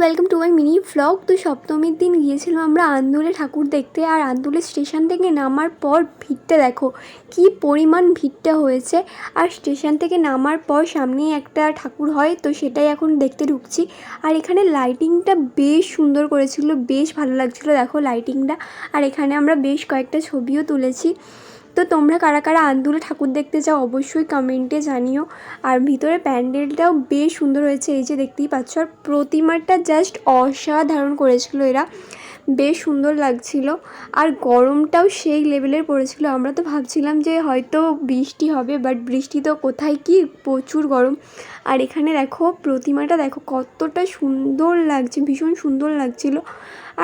Welcome to my mini vlog. তো সপ্তমীর দিন গিয়েছিলাম আমরা আন্দুলে ঠাকুর দেখতে। আর আন্দুলের স্টেশন থেকে নামার পর ভিড়টা দেখো কি পরিমাণ ভিড়টা হয়েছে। আর স্টেশন থেকে নামার পর সামনেই একটা ঠাকুর হয়, তো সেটাই এখন দেখতে ঢুকছি। আর এখানে লাইটিংটা বেশ সুন্দর করেছিল, বেশ ভালো লাগছিলো দেখো লাইটিংটা। আর এখানে আমরা বেশ কয়েকটা ছবিও তুলেছি। তো তোমরা কারা কারা আন্দুলে ঠাকুর দেখতে চাও অবশ্যই কমেন্টে জানিও। আর ভিতরে প্যান্ডেলটাও বেশ সুন্দর হয়েছে, এই যে দেখতেই পাচ্ছ। আর প্রতিমাটা জাস্ট অসাধারণ করেছিল এরা, বেশ সুন্দর লাগছিল। আর গরমটাও সেই লেভেলের পড়েছিল। আমরা তো ভাবছিলাম যে হয়তো বৃষ্টি হবে, বাট বৃষ্টি তো কোথায়, কি প্রচুর গরম। আর এখানে দেখো প্রতিমাটা দেখো কতটা সুন্দর লাগছে, ভীষণ সুন্দর লাগছিল।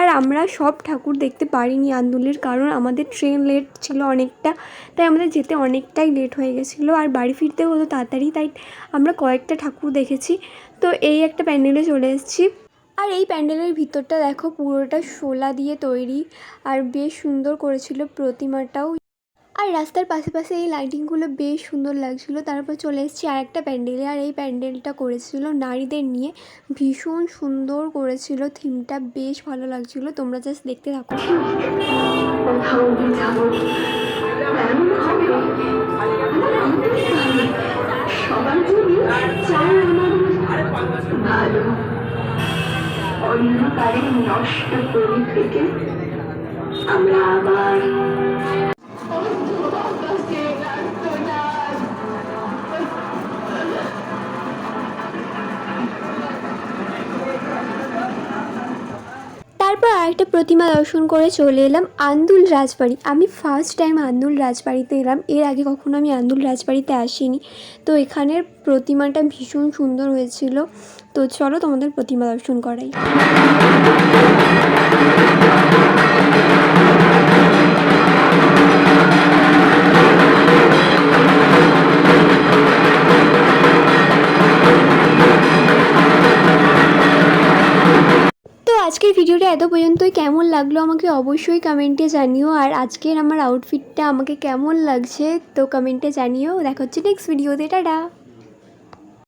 আর আমরা সব ঠাকুর দেখতে পারিনি আন্দুলের, কারণ আমাদের ট্রেন লেট ছিল অনেকটা, তাই আমাদের যেতে অনেকটাই লেট হয়ে গেছিলো। আর বাড়ি ফিরতে হতো তাড়াতাড়ি, তাই আমরা কয়েকটা ঠাকুর দেখেছি। তো এই একটা প্যান্ডেলে চলে এসেছি। আর এই প্যান্ডেলের ভিতরটা দেখো পুরোটা শোলা দিয়ে তৈরি, আর বেশ সুন্দর করেছিল প্রতিমাটাও। আর রাস্তার পাশে পাশে এই লাইটিংগুলো বেশ সুন্দর লাগছিলো। তারপর চলে এসেছি আর একটা প্যান্ডেলে। আর এই প্যান্ডেলটা করেছিল নারীদের নিয়ে, ভীষণ সুন্দর করেছিল, থিমটা বেশ ভালো লাগছিলো। তোমরা জাস্ট দেখতে থাকো। অন্ধকারে নষ্ট করে থেকে আমরা আবার তারপর আরেকটা প্রতিমা দর্শন করে চলে এলাম আন্দুল রাজবাড়ি। আমি ফার্স্ট টাইম আন্দুল রাজবাড়িতে এলাম, এর আগে কখনো আমি আন্দুল রাজবাড়িতে আসিনি। তো এখানের প্রতিমাটা ভীষণ সুন্দর হয়েছিল। তো চলো তোমাদের প্রতিমা দর্শন করাই। আজকের ভিডিওটা এত পর্যন্তই। কেমন লাগলো আমাকে অবশ্যই কমেন্টে জানিও। আর আজকের আমার আউটফিটটা আমাকে কেমন লাগছে তো কমেন্টে জানিও। দেখা হচ্ছে নেক্সট ভিডিওতে, টাটা।